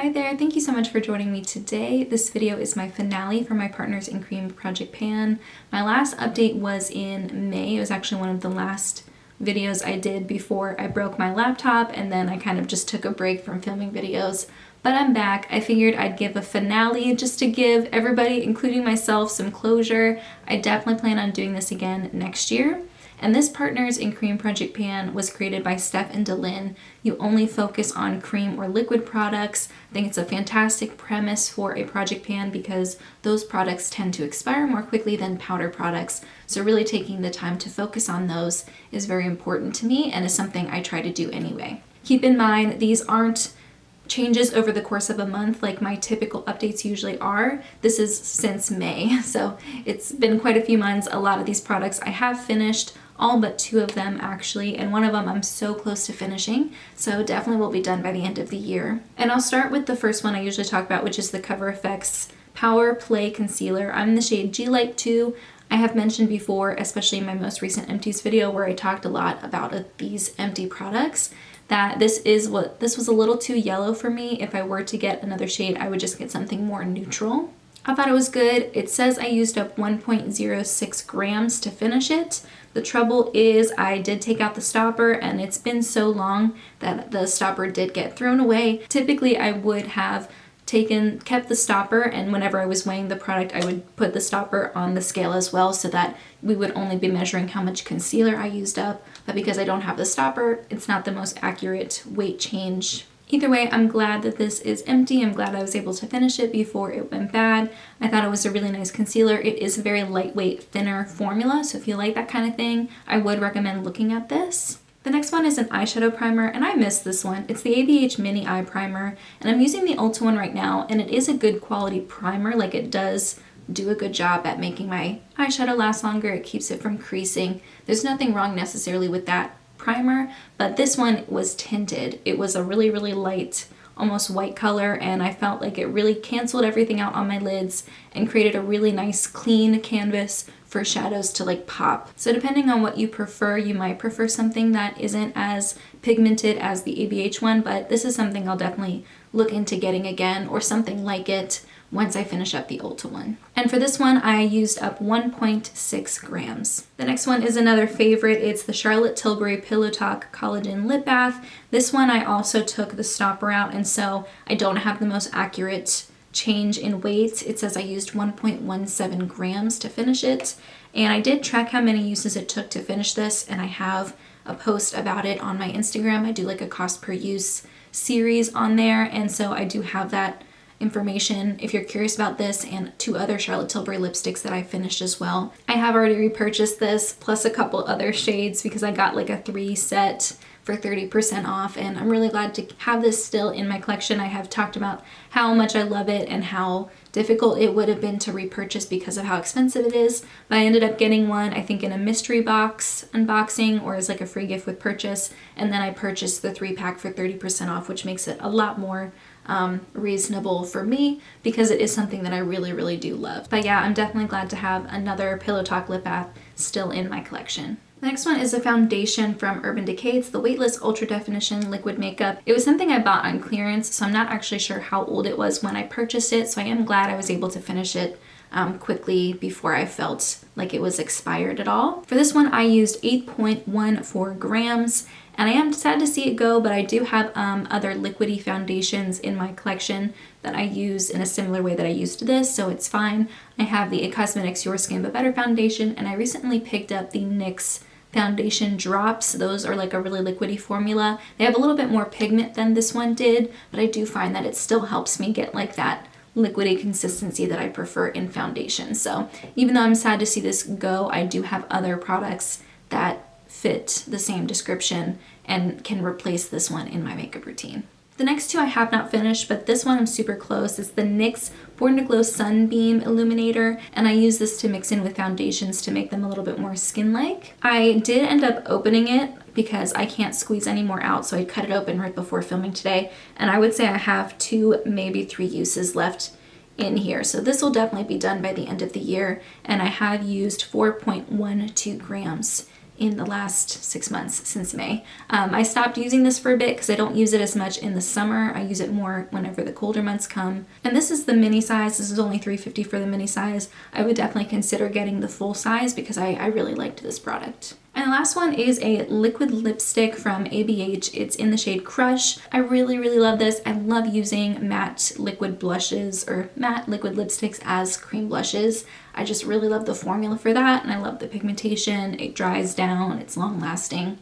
Hi there, thank you so much for joining me today. This video is my finale for my Partners in Cream project pan. My last update was in May. It was actually one of the last videos I did before I broke my laptop, and then I kind of just took a break from filming videos. But I'm back. I figured I'd give a finale just to give everybody, including myself, some closure. I definitely plan on doing this again next year. And this Partners in Cream project pan was created by Steph and Delyn. You only focus on cream or liquid products. I think it's a fantastic premise for a project pan because those products tend to expire more quickly than powder products. So really taking the time to focus on those is very important to me and is something I try to do anyway. Keep in mind, these aren't changes over the course of a month like my typical updates usually are. This is since May, so it's been quite a few months. A lot of these products I have finished, all but 2 of them actually, and one of them I'm so close to finishing, so definitely will be done by the end of the year. And I'll start with the first one I usually talk about, which is the Cover FX Power Play Concealer. I'm in the shade G Light 2. I have mentioned before, especially in my most recent empties video where I talked a lot about these empty products, that this was a little too yellow for me. If I were to get another shade, I would just get something more neutral. I thought it was good. It says I used up 1.06 grams to finish it. The trouble is I did take out the stopper, and it's been so long that the stopper did get thrown away. Typically I would have kept the stopper, and whenever I was weighing the product I would put the stopper on the scale as well so that we would only be measuring how much concealer I used up. But because I don't have the stopper, it's not the most accurate weight change. Either way, I'm glad that this is empty. I'm glad I was able to finish it before it went bad. I thought it was a really nice concealer. It is a very lightweight, thinner formula, so if you like that kind of thing, I would recommend looking at this. The next one is an eyeshadow primer, and I missed this one. It's the ABH Mini Eye Primer, and I'm using the Ulta one right now, and it is a good quality primer. Like, it does do a good job at making my eyeshadow last longer. It keeps it from creasing. There's nothing wrong necessarily with that primer, but this one was tinted. It was a really, really light, almost white color, and I felt like it really canceled everything out on my lids and created a really nice clean canvas for shadows to like pop. So depending on what you prefer, you might prefer something that isn't as pigmented as the ABH one, but this is something I'll definitely look into getting again, or something like it, once I finish up the Ulta one. And for this one, I used up 1.6 grams. The next one is another favorite. It's the Charlotte Tilbury Pillow Talk Collagen Lip Bath. This one I also took the stopper out, and so I don't have the most accurate change in weight. It says I used 1.17 grams to finish it, and I did track how many uses it took to finish this, and I have a post about it on my Instagram. I do like a cost per use series on there, and so I do have that information if you're curious about this and 2 other Charlotte Tilbury lipsticks that I finished as well. I have already repurchased this plus a couple other shades because I got like a 3 set for 30% off, and I'm really glad to have this still in my collection. I have talked about how much I love it and how difficult it would have been to repurchase because of how expensive it is, but I ended up getting one, I think in a mystery box unboxing or as like a free gift with purchase, and then I purchased the 3-pack for 30% off, which makes it a lot more reasonable for me because it is something that I really, really do love. But yeah, I'm definitely glad to have another Pillow Talk lip bath still in my collection. The next one is a foundation from Urban Decay. It's the Weightless Ultra Definition Liquid Makeup. It was something I bought on clearance, so I'm not actually sure how old it was when I purchased it, so I am glad I was able to finish it quickly before I felt like it was expired at all. For this one, I used 8.14 grams, and I am sad to see it go, but I do have other liquidy foundations in my collection that I use in a similar way that I used this, so it's fine. I have the IT Cosmetics Your Skin But Better foundation, and I recently picked up the NYX foundation drops. Those are like a really liquidy formula. They have a little bit more pigment than this one did, but I do find that it still helps me get like that liquidy consistency that I prefer in foundation. So even though I'm sad to see this go, I do have other products that fit the same description and can replace this one in my makeup routine. The next 2 I have not finished, but this one I'm super close. It's the NYX Born to Glow Sunbeam Illuminator, and I use this to mix in with foundations to make them a little bit more skin-like. I did end up opening it because I can't squeeze any more out, so I cut it open right before filming today, and I would say I have 2, maybe 3 uses left in here. So this will definitely be done by the end of the year, and I have used 4.12 grams in the last 6 months since May. I stopped using this for a bit because I don't use it as much in the summer. I use it more whenever the colder months come. And this is the mini size. This is only $3.50 for the mini size. I would definitely consider getting the full size because I really liked this product. And the last one is a liquid lipstick from ABH. It's in the shade Crush. I really, really love this. I love using matte liquid blushes or matte liquid lipsticks as cream blushes. I just really love the formula for that, and I love the pigmentation. It dries down, it's long lasting.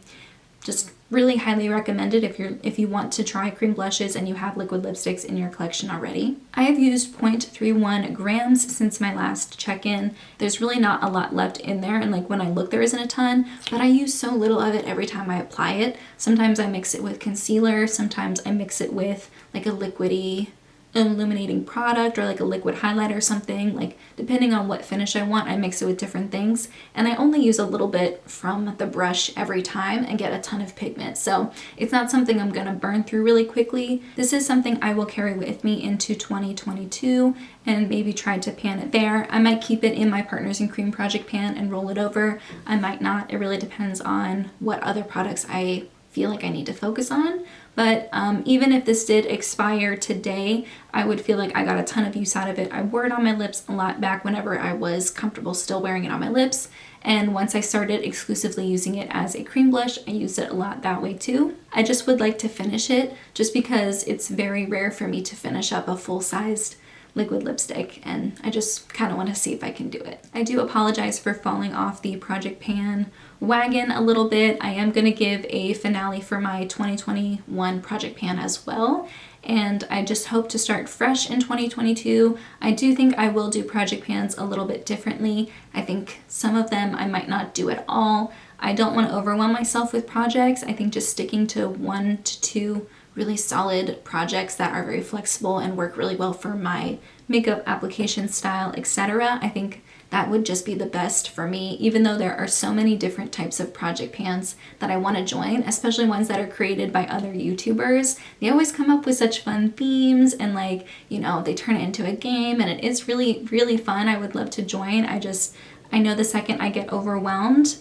Just really highly recommended if you want to try cream blushes and you have liquid lipsticks in your collection already. I have used 0.31 grams since my last check-in. There's really not a lot left in there, and like when I look there isn't a ton, but I use so little of it every time I apply it. Sometimes I mix it with concealer, sometimes I mix it with like a liquidy illuminating product or like a liquid highlighter or something. Like depending on what finish I want, I mix it with different things, and I only use a little bit from the brush every time and get a ton of pigment, so it's not something I'm gonna burn through really quickly. This is something I will carry with me into 2022 and maybe try to pan it there. I might keep it in my Partners in Cream project pan and roll it over. I might not. It really depends on what other products I feel like I need to focus on. But even if this did expire today, I would feel like I got a ton of use out of it. I wore it on my lips a lot back whenever I was comfortable still wearing it on my lips. And once I started exclusively using it as a cream blush, I used it a lot that way too. I just would like to finish it just because it's very rare for me to finish up a full-sized liquid lipstick, and I just kind of want to see if I can do it. I do apologize for falling off the project pan wagon a little bit. I am going to give a finale for my 2021 project pan as well, and I just hope to start fresh in 2022. I do think I will do project pans a little bit differently. I think some of them I might not do at all. I don't want to overwhelm myself with projects. I think just sticking to 1 to 2 really solid projects that are very flexible and work really well for my makeup application style, etc. I think that would just be the best for me, even though there are so many different types of project pans that I want to join, especially ones that are created by other YouTubers. They always come up with such fun themes and like, you know, they turn it into a game, and it is really, really fun. I would love to join. I know the second I get overwhelmed,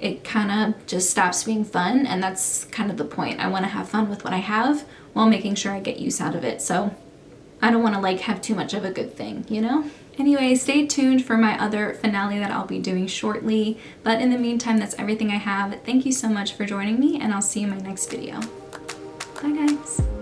it kind of just stops being fun, and that's kind of the point. I want to have fun with what I have while making sure I get use out of it. So I don't want to like have too much of a good thing, you know? Anyway, stay tuned for my other finale that I'll be doing shortly. But in the meantime, that's everything I have. Thank you so much for joining me, and I'll see you in my next video. Bye guys.